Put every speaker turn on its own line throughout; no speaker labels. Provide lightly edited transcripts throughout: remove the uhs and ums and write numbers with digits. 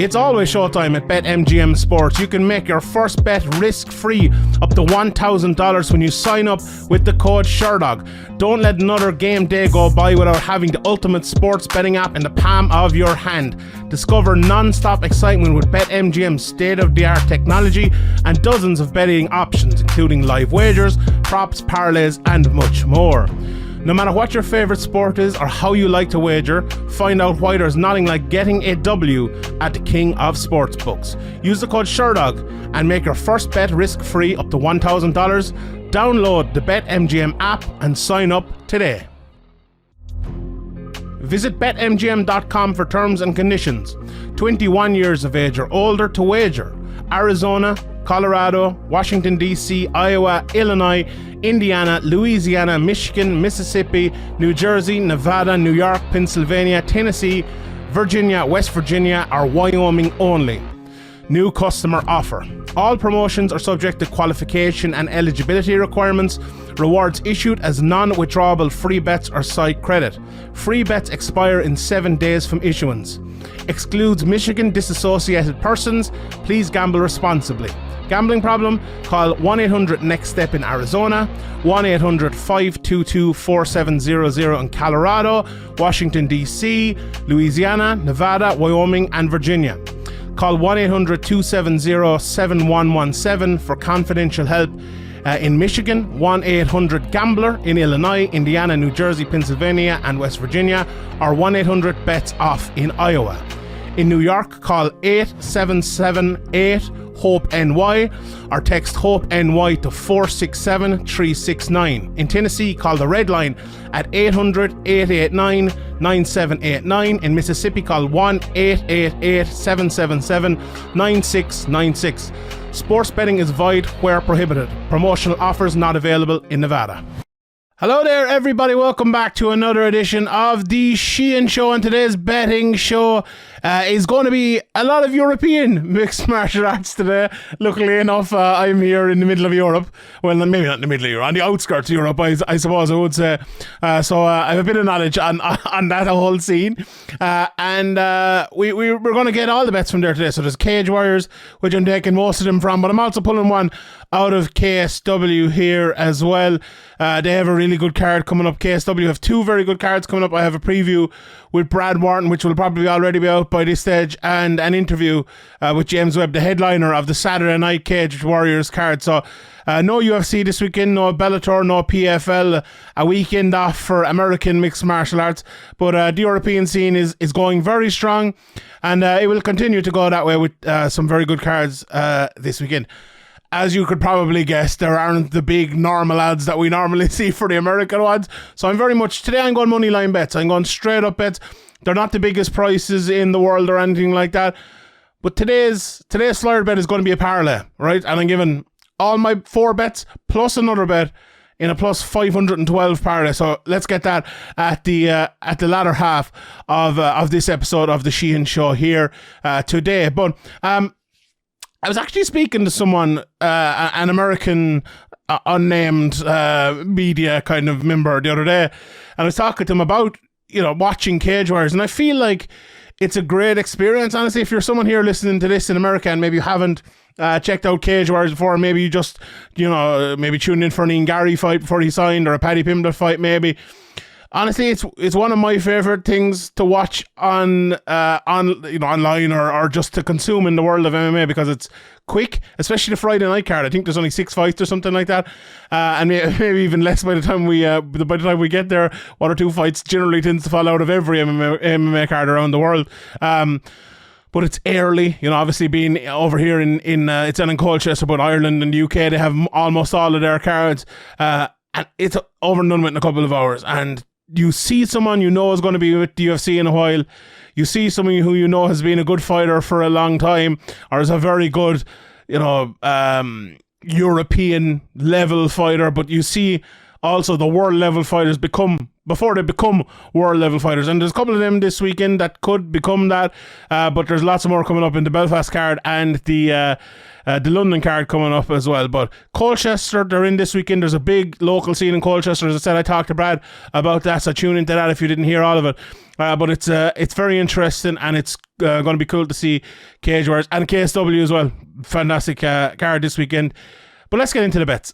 It's always showtime at BetMGM Sports. You can make your first bet risk-free up to $1,000 when you sign up with the code Sherdog. Don't let another game day go by without having the ultimate sports betting app in the palm of your hand. Discover non-stop excitement with BetMGM's state-of-the-art technology and dozens of betting options, including live wagers, props, parlays, and much more. No matter what your favourite sport is or how you like to wager, find out why there's nothing like getting a W at the king of sportsbooks. Use the code Sherdog and make your first bet risk-free up to $1,000. Download the BetMGM app and sign up today. Visit BetMGM.com for terms and conditions. 21 years of age or older to wager. Arizona, Colorado, Washington, D.C., Iowa, Illinois, Indiana, Louisiana, Michigan, Mississippi, New Jersey, Nevada, New York, Pennsylvania, Tennessee, Virginia, West Virginia, or Wyoming only. New customer offer. All promotions are subject to qualification and eligibility requirements. Rewards issued as non-withdrawable free bets or site credit. Free bets expire in 7 days from issuance. Excludes Michigan disassociated persons. Please gamble responsibly. Gambling problem? Call 1-800-NEXT-STEP in Arizona, 1-800-522-4700 in Colorado, Washington, D.C., Louisiana, Nevada, Wyoming, and Virginia. Call 1-800-270-7117 for confidential help. In Michigan, 1-800-GAMBLER. In Illinois, Indiana, New Jersey, Pennsylvania, and West Virginia, or 1-800-BETS-OFF in Iowa. In New York, call 8778-HOPE-NY or text HOPE-NY to 467-369. In Tennessee, call the Red Line at 800-889-9789. In Mississippi, call 1-888-777-9696. Sports betting is void where prohibited. Promotional offers not available in Nevada. Hello there, everybody. Welcome back to another edition of the Sheehan Show. And today's betting show is going to be a lot of European mixed martial arts today. Luckily enough, I'm here in the middle of Europe. Well, maybe not in the middle of Europe, on the outskirts of Europe, I suppose I would say. So I have a bit of knowledge on that whole scene. And we're going to get all the bets from there today. So there's Cage Warriors, which I'm taking most of them from, but I'm also pulling one out of KSW here as well. They have a really good card coming up. KSW have two very good cards coming up. I have a preview with Brad Wharton, which will probably already be out by this stage, and an interview with James Webb, the headliner of the Saturday night Cage Warriors card. So no UFC this weekend, no Bellator, no PFL, a weekend off for American mixed martial arts, but the European scene is going very strong, and it will continue to go that way with some very good cards this weekend. As you could probably guess, there aren't the big normal odds that we normally see for the American odds. So I'm going money line bets. I'm going straight up bets. They're not the biggest prices in the world or anything like that. But today's FLIER bet is going to be a parlay, right? And I'm giving all my 4 bets plus another bet in a plus 512 parlay. So let's get that at the latter half of this episode of the Sheehan Show here today. But I was actually speaking to someone, an American unnamed media kind of member the other day, and I was talking to him about, watching Cage Warriors, and I feel like it's a great experience. Honestly, if you're someone here listening to this in America and maybe you haven't checked out Cage Warriors before, maybe you just, maybe tuned in for an Ian Gary fight before he signed, or a Paddy Pimblett fight maybe. Honestly, it's one of my favorite things to watch on online or just to consume in the world of MMA, because it's quick, especially the Friday night card. I think there's only 6 fights or something like that, and maybe even less by the time we get there. 1 or 2 fights generally tends to fall out of every MMA card around the world. But it's early, obviously being over here in it's in Colchester, but Ireland and the UK, they have almost all of their cards, and it's over and done with in a couple of hours. And you see someone is going to be with the UFC in a while. You see someone who has been a good fighter for a long time, or is a very good, European level fighter. But you see also the world level fighters before they become world level fighters. And there's a couple of them this weekend that could become that. But there's lots more coming up in the Belfast card and the London card coming up as well. But Colchester, they're in this weekend. There's a big local scene in Colchester. As I said, I talked to Brad about that, so tune into that if you didn't hear all of it. But it's very interesting, and it's going to be cool to see Cage Warriors and KSW as well. Fantastic card this weekend. But let's get into the bets.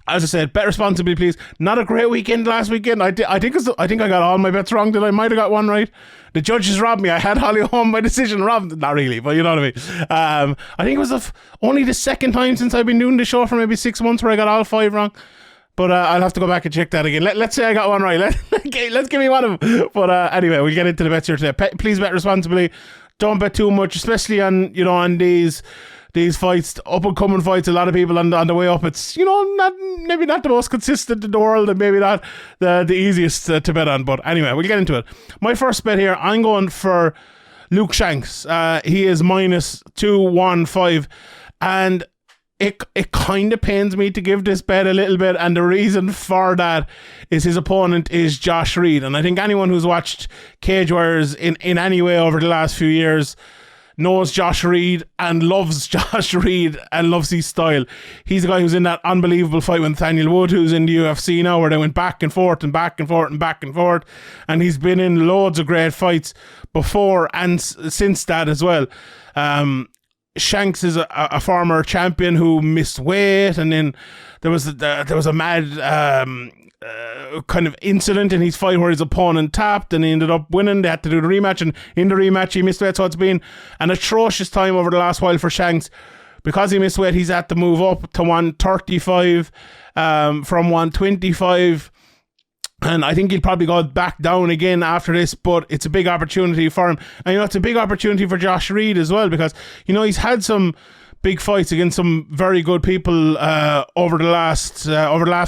As I said, bet responsibly, please. Not a great weekend last weekend. I think I got all my bets wrong. I might have got one right. The judges robbed me. I had Holly home by decision. Robbed, not really, but you know what I mean. I think it was only the second time since I've been doing the show for maybe 6 months where I got all 5 wrong. But I'll have to go back and check that again. Let's say I got one right. Let's give me one of them. But anyway, we'll get into the bets here today. Please bet responsibly. Don't bet too much, especially on these fights, up and coming fights. A lot of people on the way up. It's maybe not the most consistent in the world, and maybe not the easiest to bet on. But anyway, we'll get into it. My first bet here, I'm going for Luke Shanks. He is minus 215, and it kind of pains me to give this bet a little bit, and the reason for that is his opponent is Josh Reed, and I think anyone who's watched Cage Warriors in any way over the last few years knows Josh Reed and loves Josh Reed and loves his style. He's the guy who's in that unbelievable fight with Nathaniel Wood, who's in the UFC now, where they went back and forth and back and forth and back and forth, and he's been in loads of great fights before and since that as well. Shanks is a former champion who missed weight, and then there was a mad kind of incident in his fight where his opponent tapped and he ended up winning. They had to do the rematch, and in the rematch he missed weight, so it's been an atrocious time over the last while for Shanks. Because he missed weight, he's had to move up to 135 from 125, and I think he'll probably go back down again after this, but it's a big opportunity for him. And it's a big opportunity for Josh Reed as well, because he's had some big fights against some very good people over the last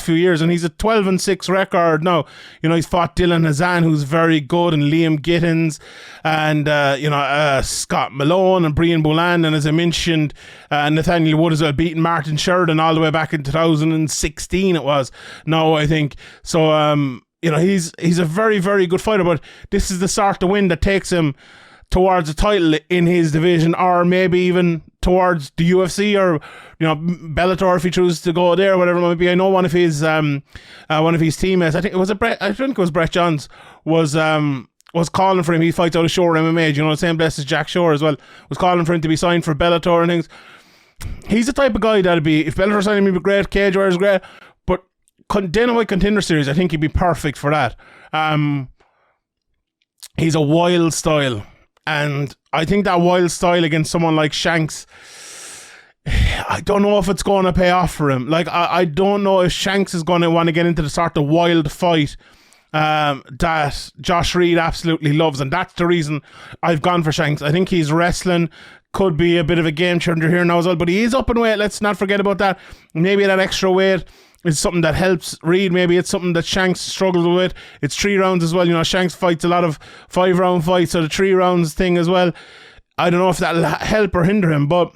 few years, and he's a 12-6 record now. He's fought Dylan Hazan, who's very good, and Liam Gittins, and Scott Malone and Brian Boland, and as I mentioned, Nathaniel Wood as well, beating Martin Sheridan all the way back in 2016 it was now, I think. So he's a very, very good fighter, but this is the sort of win that takes him towards a title in his division, or maybe even towards the UFC, or Bellator if he chooses to go there, whatever it might be. I know one of his teammates, I think it was Brett Johns, was calling for him. He fights out of Shore MMA, the same place as Jack Shore as well, was calling for him to be signed for Bellator and things. He's the type of guy that'd be, if Bellator signed him, he'd be great. Cage Warriors great, but Dana White Contender Series, I think he'd be perfect for that. He's a wild style, and I think that wild style against someone like Shanks, I don't know if it's going to pay off for him. I don't know if Shanks is going to want to get into the sort of wild fight that Josh Reed absolutely loves, and that's the reason I've gone for Shanks. I think his wrestling could be a bit of a game changer here now as well, but he is up in weight. Let's not forget about that. Maybe that extra weight is something that helps Reed. Maybe it's something that Shanks struggles with. It's 3 rounds as well. Shanks fights a lot of 5-round fights, so the 3 rounds thing as well, I don't know if that'll help or hinder him, but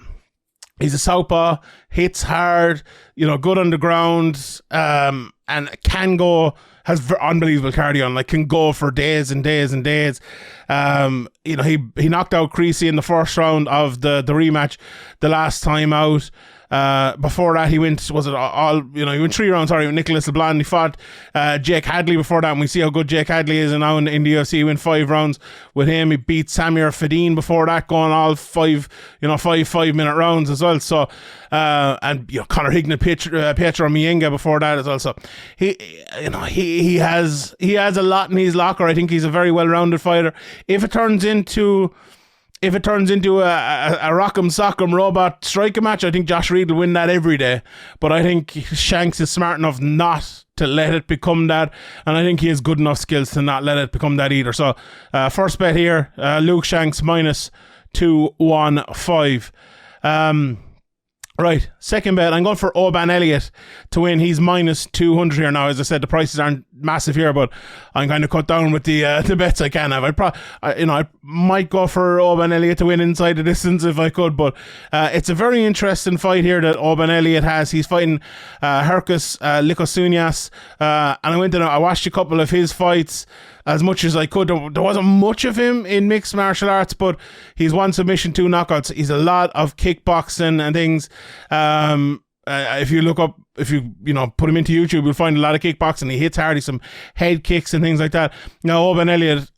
he's a southpaw, hits hard, good on the ground, and has unbelievable cardio, can go for days and days and days. He knocked out Creasy in the first round of the rematch the last time out. Before that, he went, he went 3 rounds, with Nicholas LeBlanc. He fought Jake Hadley before that, and we see how good Jake Hadley is, and now in the UFC, he went 5 rounds with him. He beat Samir Fadine before that, going all 5-minute rounds as well. So, and Conor Hignett, Pietro Mienga before that as well. So he has a lot in his locker. I think he's a very well-rounded fighter. If it turns into a rock'em sock'em robot striker match, I think Josh Reed will win that every day. But I think Shanks is smart enough not to let it become that, and I think he has good enough skills to not let it become that either. So first bet here, Luke Shanks minus 215. Right, second bet, I'm going for Oban Elliott to win. He's minus 200 here now. As I said, the prices aren't massive here, but I'm kind of cut down with the bets I can have. I might go for Oban Elliott to win inside the distance if I could, but it's a very interesting fight here that Oban Elliott has. He's fighting Herkus Lukosiunas, and I watched a couple of his fights as much as I could. There wasn't much of him in mixed martial arts, but he's 1 submission, 2 knockouts. He's a lot of kickboxing and things. if you look up, if you put him into YouTube, you'll find a lot of kickboxing. He hits hard. He's some head kicks and things like that. Now, Oban Elliott,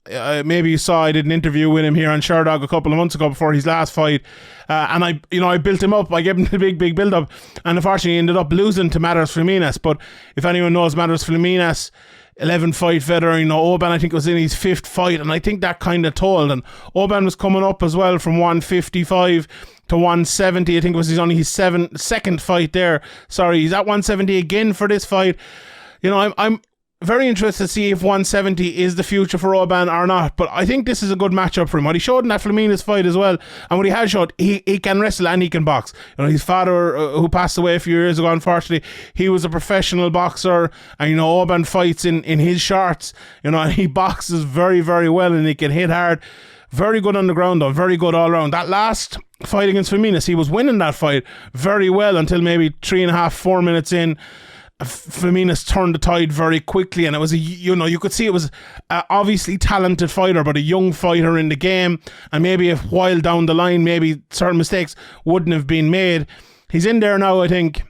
maybe you saw I did an interview with him here on Sherdog a couple of months ago before his last fight, and I built him up. I gave him the big build up, and unfortunately he ended up losing to Materla Fluminas. But if anyone knows Materla Fluminas, 11 fight veteran, Oban I think was in his 5th fight, and I think that kind of told. And Oban was coming up as well from 155 to 170. I think it was his second fight there. Sorry, he's at 170 again for this fight. I'm very interested to see if 170 is the future for Oban or not, but I think this is a good matchup for him. What he showed in that Fluminas fight as well, and what he has showed, he can wrestle and he can box. His father, who passed away a few years ago, unfortunately, he was a professional boxer, and Oban fights in his shorts, and he boxes very, very well, and he can hit hard. Very good on the ground though, very good all around. That last fight against Fluminas, he was winning that fight very well until maybe 3.5-4 minutes in. Fluminas turned the tide very quickly, and it was you could see it was obviously talented fighter, but a young fighter in the game, and maybe a while down the line, maybe certain mistakes wouldn't have been made. He's in there now, I think.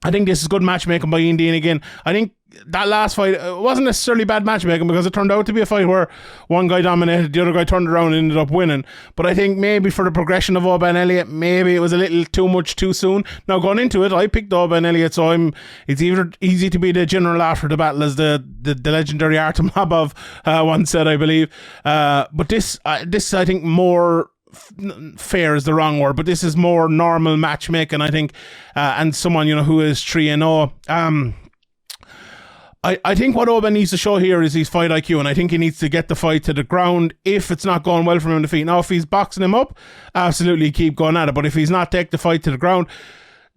This is good matchmaking by Indian again. I think that last fight wasn't necessarily bad matchmaking, because it turned out to be a fight where one guy dominated, the other guy turned around and ended up winning. But I think maybe for the progression of Oban Elliott, maybe it was a little too much too soon. Now going into it, I picked Oban Elliott, so it's either easy to be the general after the battle, as the legendary Artem Labov once said, I believe. But this I think more fair is the wrong word, but this is more normal matchmaking, I think, and someone who is 3-0. I think what Oban needs to show here is his fight IQ, and I think he needs to get the fight to the ground if it's not going well for him in the feet. Now, if he's boxing him up, absolutely keep going at it, but if he's not, take the fight to the ground.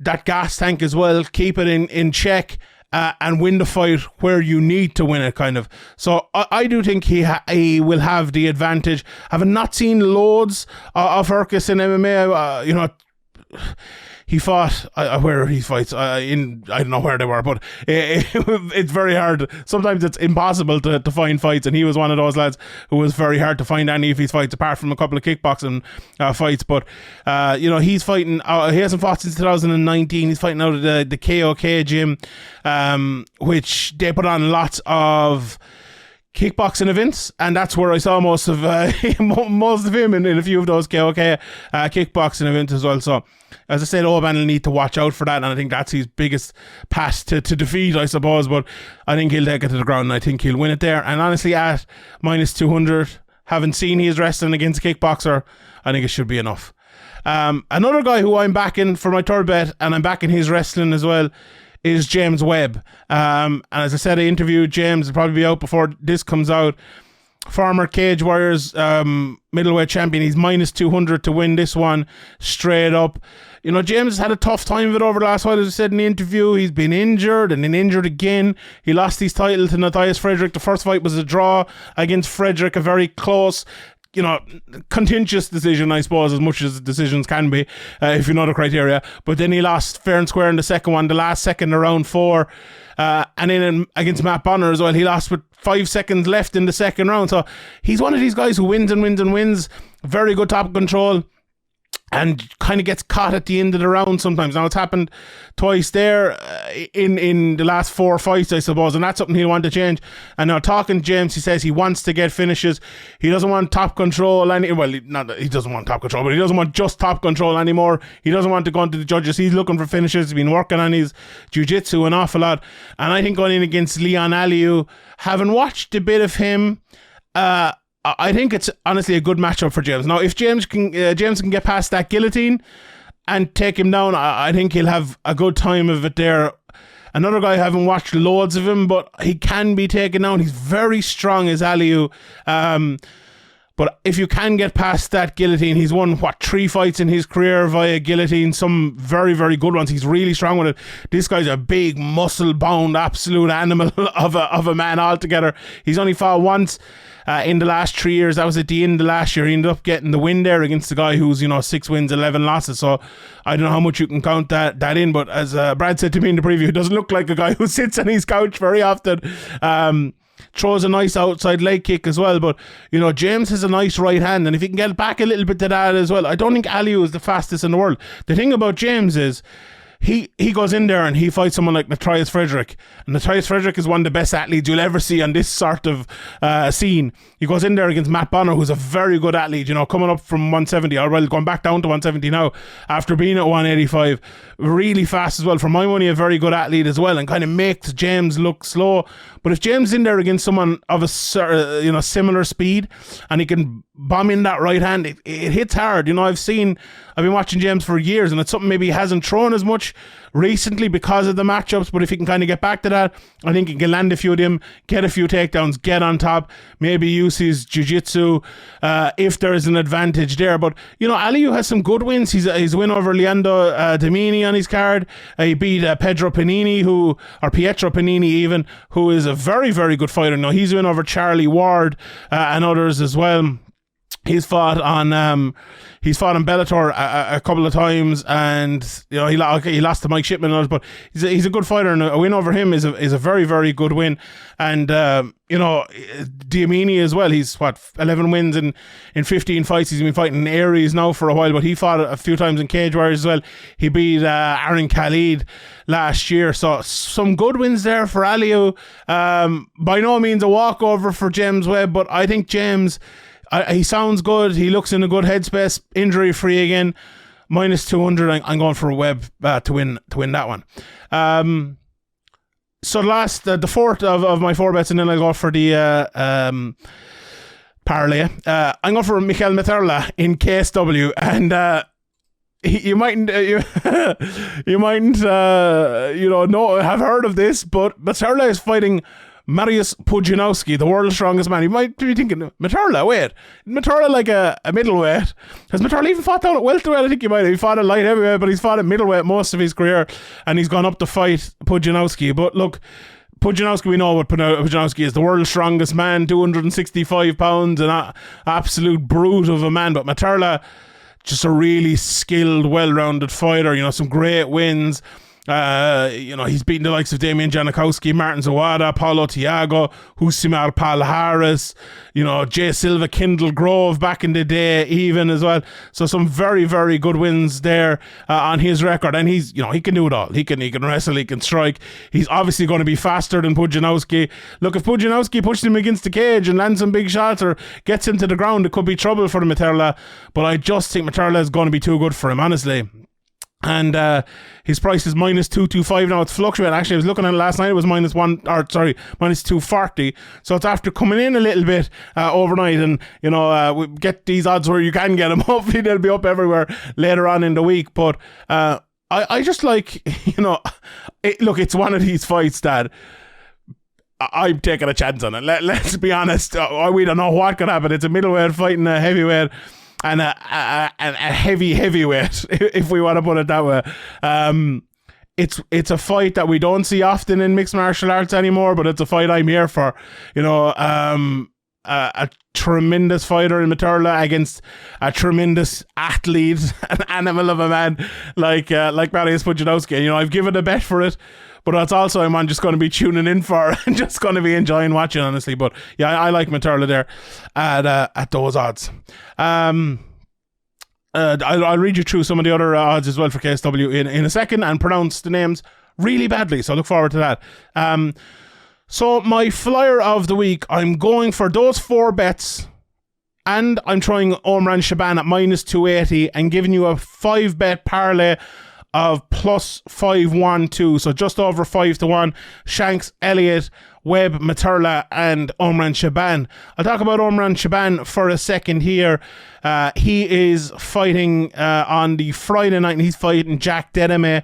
That gas tank as well, keep it in check, and win the fight where you need to win it, kind of. So I do think he will have the advantage. Having not seen loads of Herkus in MMA, he fought where he fights I don't know where they were, but it's very hard. Sometimes it's impossible to find fights, and he was one of those lads who was very hard to find any of his fights, apart from a couple of kickboxing fights. But he's fighting. He hasn't fought since 2019. He's fighting out of the KOK gym, which they put on lots of kickboxing events, and that's where I saw most of him in a few of those KOK kickboxing events as well. So as I said, Oban will need to watch out for that, and I think that's his biggest path to defeat, I suppose. But I think he'll take it to the ground, and I think he'll win it there. And honestly, at -200, having seen his wrestling against a kickboxer, I think it should be enough. Another guy who I'm backing for my third bet, and I'm backing his wrestling as well, is James Webb. And as I said, I interviewed James. It'll probably be out before this comes out. Former Cage Warriors middleweight champion. He's -200 to win this one straight up. James has had a tough time of it over the last while. As I said in the interview, he's been injured and then injured again. He lost his title to Matthias Frederick. The first fight was a draw against Frederick, a very close, contentious decision, I suppose, as much as decisions can be, if you know the criteria. But then he lost fair and square in the second one, the last second of round 4. And then against Matt Bonner as well, he lost with 5 seconds left in the second round. So he's one of these guys who wins and wins and wins. Very good top control, and kind of gets caught at the end of the round sometimes. Now, it's happened twice there in the last 4 fights, I suppose, and that's something he'll want to change. And now, talking to James, he says he wants to get finishes. He doesn't want top control. Not that he doesn't want top control, but he doesn't want just top control anymore. He doesn't want to go into the judges. He's looking for finishes. He's been working on his jiu-jitsu an awful lot. And I think going in against Leon Aliu, having watched a bit of him, I think it's honestly a good matchup for James. Now, if James can get past that guillotine and take him down, I think he'll have a good time of it there. Another guy, I haven't watched loads of him, but he can be taken down. He's very strong as Aliu. But if you can get past that guillotine, he's won, 3 fights in his career via guillotine, some very, very good ones. He's really strong with it. This guy's a big, muscle-bound, absolute animal of a man altogether. He's only fought once in the last 3 years. That was at the end of last year. He ended up getting the win there against the guy who's, 6 wins, 11 losses. So I don't know how much you can count that in, but as Brad said to me in the preview, he doesn't look like a guy who sits on his couch very often. Throws a nice outside leg kick as well, but James has a nice right hand, and if he can get back a little bit to that as well. I don't think Aliu is the fastest in the world. The thing about James is he goes in there and he fights someone like Matthias Frederick. And Matthias Frederick is one of the best athletes you'll ever see on this sort of scene. He goes in there against Matt Bonner, who's a very good athlete, you know, coming up from 170, or well, going back down to 170 now after being at 185. Really fast as well. For my money, a very good athlete as well, and kind of makes James look slow. But if James is in there against someone of a similar speed, and he can bomb in that right hand, it hits hard. You know, I've been watching James for years, and it's something maybe he hasn't thrown as much recently because of the matchups, but if he can kind of get back to that, I think he can land a few of them, get a few takedowns, get on top, maybe use his jiu-jitsu if there is an advantage there. But, you know, Aliu has some good wins. He's win over Leandro Domini on his card. He beat Pietro Panini, even, who is a very, very good fighter. Now, he's win over Charlie Ward and others as well. He's fought on Bellator a couple of times, and you know he lost to Mike Shipman and others, but he's a good fighter, and a win over him is a very, very good win. And you know, Diamini as well. He's 11 wins in 15 fights. He's been fighting in Aries now for a while, but he fought a few times in Cage Warriors as well. He beat Aaron Khalid last year, so some good wins there for Aliu. By no means a walkover for James Webb, but I think James. He sounds good. He looks in a good headspace. Injury free again. Minus 200. I'm going for a Webb to win that one. So the fourth of my 4 bets, and then I'll go for the parlay. I'm going for Michal Materla in KSW, and you mightn't have heard of this, but Materla is fighting Mariusz Pudzianowski, the world's strongest man. You might be thinking, Materla like a middleweight. Has Materla even fought down at welterweight? I think he might have. He fought at light heavyweight, but he's fought at middleweight most of his career, and he's gone up to fight Pudzianowski. But look, Pudzianowski, we know what Pudzianowski is, the world's strongest man, 265 pounds, an absolute brute of a man. But Materla, just a really skilled, well-rounded fighter, you know, some great wins. You know, he's beaten the likes of Damian Janikowski, Martin Zawada, Paulo Tiago, Husimar Palhares, you know, Jay Silva, Kindle Grove back in the day even as well. So some very, very good wins there on his record. And he's, you know, he can do it all. He can wrestle, he can strike. He's obviously going to be faster than Pudzianowski. Look, if Pudzianowski pushes him against the cage and lands some big shots or gets him to the ground, it could be trouble for the Materla. But I just think Materla is going to be too good for him, honestly. And his price is minus 225 now. It's fluctuating. Actually, I was looking at it last night. It was minus 240. So it's after coming in a little bit overnight. And you know, we get these odds where you can get them. Hopefully, they'll be up everywhere later on in the week. But I just like, you know, look, it's one of these fights that I'm taking a chance on it. Let's be honest. We don't know what could happen. It's a middleweight fighting a heavyweight. And a heavyweight, if we want to put it that way. It's a fight that we don't see often in mixed martial arts anymore, but it's a fight I'm here for. You know, a tremendous fighter in Materla against a tremendous athlete, an animal of a man like Mariusz Pudzianowski. You know, I've given a bet for it, but that's also I'm just going to be tuning in for and just going to be enjoying watching, honestly. But yeah, I like Materla there at those odds. I'll read you through some of the other odds as well for KSW in a second and pronounce the names really badly, so I look forward to that. So my flyer of the week, I'm going for those 4 bets, and I'm trying Omran Shaban at minus 280 and giving you a 5-bet parlay of plus 512, so just over 5-1. Shanks, Elliott, Webb, Materla, and Omran Shaban. I'll talk about Omran Shaban for a second here. He is fighting on the Friday night, and he's fighting Jack Dedeme,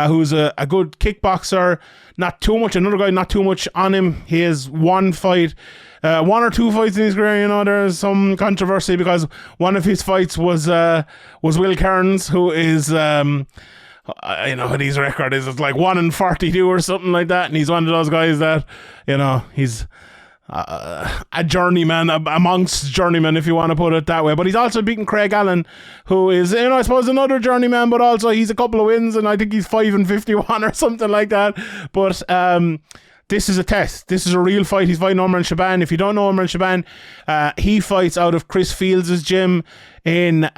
who's a good kickboxer. Not too much, another guy, not too much on him. He has one fight, 1 or 2 fights in his career. You know, there's some controversy because one of his fights was Will Kearns, who is you know what his record is. It's like 1-42 or something like that, and he's one of those guys that, you know, he's a journeyman amongst journeymen, if you want to put it that way. But he's also beaten Craig Allen, who is, you know, I suppose another journeyman, but also he's a couple of wins, and I think he's 5-51 or something like that. But this is a test. This is a real fight. He's fighting Omran Shaban. If you don't know Omran Shaban, he fights out of Chris Fields' gym in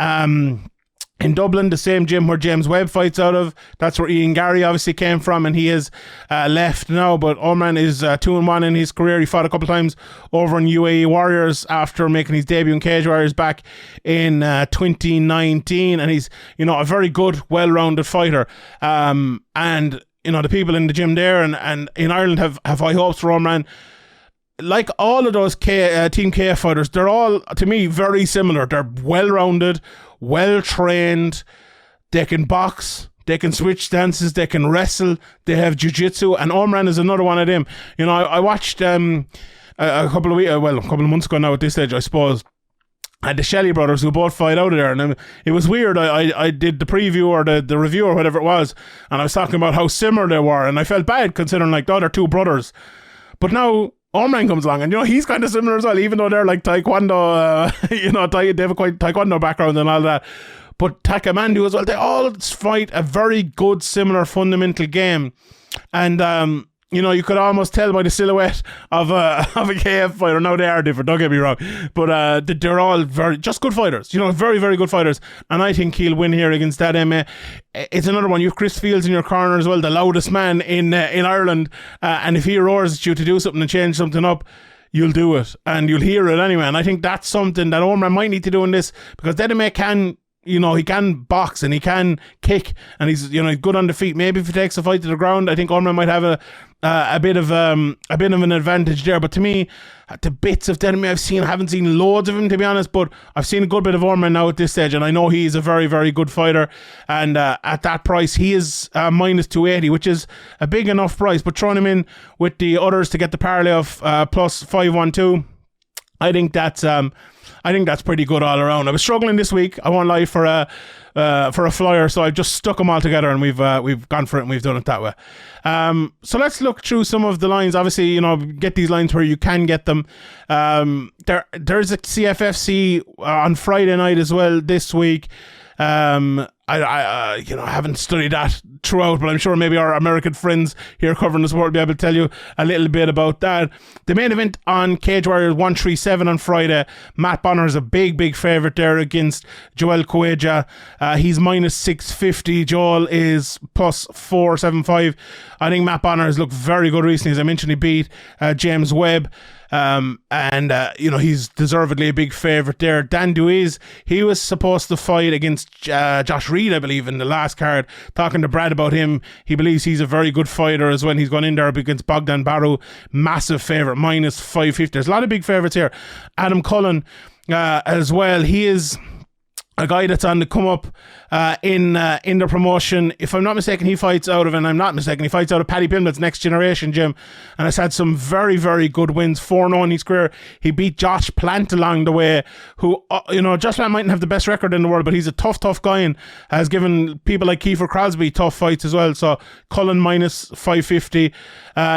in Dublin, the same gym where James Webb fights out of. That's where Ian Gary obviously came from, and he has left now. But Oman is 2-1 in his career. He fought a couple of times over in UAE Warriors after making his debut in Cage Warriors back in 2019, and he's a very good, well-rounded fighter. And the people in the gym there and in Ireland have high hopes for Oman. Like all of those Team KF fighters, they're all, to me, very similar. They're well-rounded, well-trained, they can box, they can switch stances, they can wrestle, they have jiu-jitsu, and Omran is another one of them. I watched a couple of months ago now at this stage, I suppose, had the Shelley brothers who both fight out of there, and it was weird. I did the preview or the review or whatever it was, and I was talking about how similar they were, and I felt bad considering they're two brothers. But now Omran comes along, and he's kind of similar as well, even though they're like Taekwondo, they have a quite Taekwondo background and all that. But Taekwondo as well, they all fight a very good, similar fundamental game. And you could almost tell by the silhouette of a KF fighter. Now they are different, don't get me wrong, but they're all just good fighters. Very, very good fighters. And I think he'll win here against that MMA. It's another one. You have Chris Fields in your corner as well, the loudest man in Ireland. And if he roars at you to do something and change something up, you'll do it, and you'll hear it anyway. And I think that's something that Omar might need to do in this, because MMA can. He can box and he can kick, and he's good on the feet. Maybe if he takes a fight to the ground, I think Omar might have a bit of an advantage there. But to me, the bits of Denemy I've seen, I haven't seen loads of him, to be honest, but I've seen a good bit of Omar now at this stage, and I know he's a very, very good fighter. And at that price, he is minus 280, which is a big enough price. But throwing him in with the others to get the parlay of plus 512, I think that's pretty good all around. I was struggling this week, I won't lie, for a FLIER, so I just stuck them all together, and we've gone for it, and we've done it that way. So let's look through some of the lines. Obviously, get these lines where you can get them. There's a CFFC on Friday night as well this week. I haven't studied that throughout, but I'm sure maybe our American friends here covering the sport will be able to tell you a little bit about that. The main event on Cage Warriors 137 on Friday. Matt Bonner is a big favourite there against Joel Cueja. He's minus 650. Joel is plus 475. I think Matt Bonner has looked very good recently. As I mentioned, he beat James Webb. He's deservedly a big favourite there. Dan Duiz, he was supposed to fight against Josh Reed, I believe, in the last card. Talking to Brad about him, he believes he's a very good fighter as well. He's gone in there against Bogdan Baru, massive favourite, minus 550. There's a lot of big favourites here. Adam Cullen as well, he is a guy that's on the come up in the promotion. If I'm not mistaken, he fights out of Paddy Pimlet's Next Generation gym, and has had some very, very good wins. 4-0 in his career. He beat Josh Plant along the way, who, Josh Plant mightn't have the best record in the world, but he's a tough guy and has given people like Kiefer Crosby tough fights as well. So Cullen minus 550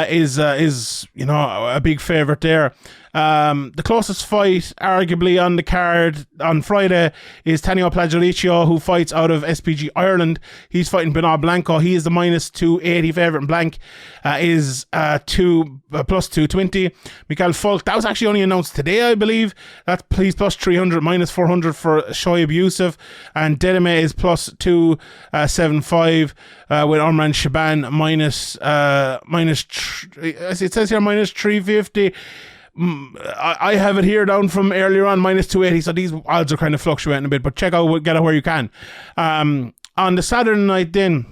is a big favourite there. The closest fight, arguably, on the card on Friday is Tanio Plagioliccio, who fights out of SPG Ireland. He's fighting Benoit Blanco. He is the minus 280 favourite, and Blanc is plus 220. Michal Falk, that was actually only announced today, I believe. He's plus 300, minus 400 for Shoaib Youssef, and Dedeme is plus 275 with Omran Shaban it says here minus 350. I have it here down from earlier on, minus 280, so these odds are kind of fluctuating a bit, but get out where you can. On the Saturday night then,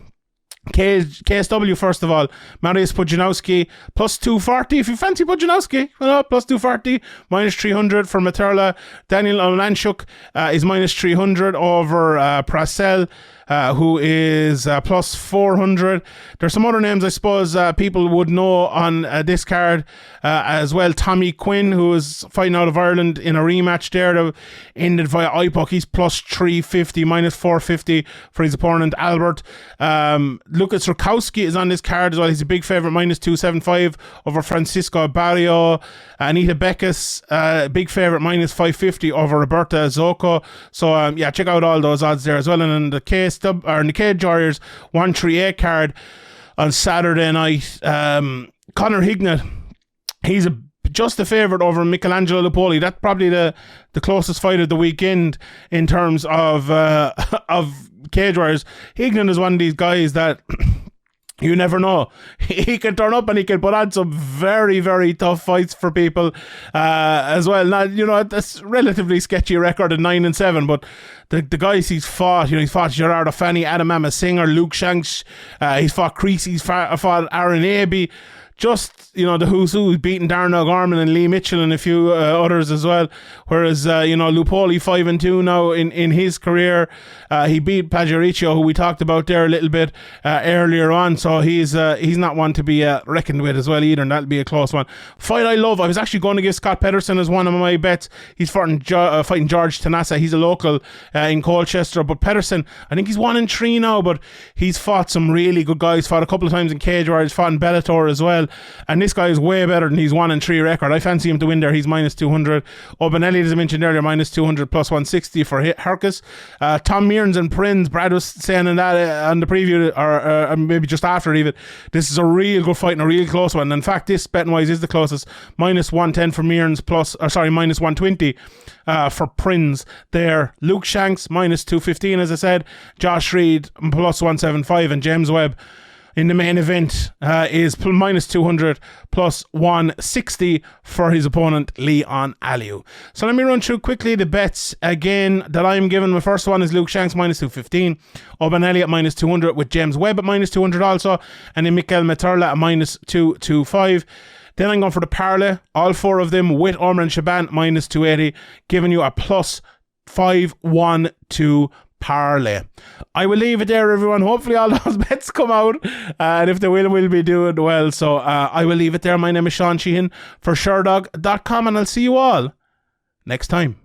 KSW first of all, Mariusz Pudzianowski plus 240 if you fancy Pudzianowski, plus 240, minus 300 for Materla. Daniel Olanchuk is minus 300 over Prasel, who is plus 400. There's some other names I suppose people would know on this card as well. Tommy Quinn, who is fighting out of Ireland in a rematch there that ended via IPOC. He's plus 350, minus 450 for his opponent Albert. Lucas Rakowski is on this card as well. He's a big favourite, minus 275 over Francisco Barrio. Anita Beckus, big favourite, minus 550 over Roberta Zocco. So check out all those odds there as well. And in the Cage Warriors 138 card on Saturday night, Conor Hignett, he's just a favourite over Michelangelo Lupoli. That's probably the closest fight of the weekend in terms of cage warriors. Hignan is one of these guys that you never know. He can turn up and he can put on some very, very tough fights for people as well. Now, that's relatively sketchy record of 9-7, but the guys he's fought, he's fought Gerard Afani, Adam Amasinger, Luke Shanks, he's fought Creasy, he's fought Aaron Abbey. Just, the who's who, beating Darren O'Gorman and Lee Mitchell and a few others as well. Whereas, Lupoli 5-2 now in his career. He beat Pajaricio, who we talked about there a little bit earlier on. So he's not one to be reckoned with as well either, and that'll be a close one. Fight I love. I was actually going to give Scott Pedersen as one of my bets. He's fighting George Tanasa. He's a local in Colchester. But Pedersen, I think he's 1-3 now, but he's fought some really good guys. Fought a couple of times in cage warriors, fought in Bellator as well. And this guy is way better than his 1-3 record. I fancy him to win there. He's -200. Oban Elliott, as I mentioned earlier, -200 plus 160 for Herkus. Tom Mearns and Prinz, Brad was saying in that on the preview, or maybe just after even, this is a real good fight and a real close one. In fact, this betting wise is the closest. -110 for Mearns, -120 for Prinz there. Luke Shanks -215, as I said. Josh Reed +175, and James Webb in the main event is -200 plus 160 for his opponent Leon Aliu. So let me run through quickly the bets again that I'm given. My first one is Luke Shanks -215, Oban Elliott -200 with James Webb at -200 also, and then Michal Materla at -225. Then I'm going for the parlay, all four of them with Omar and Shaban -280, giving you a +512 parlay. I will leave it there, everyone. Hopefully all those bets come out, and if they will, we'll be doing well. So I will leave it there. My name is Sheehan for Sherdog.com, and I'll see you all next time.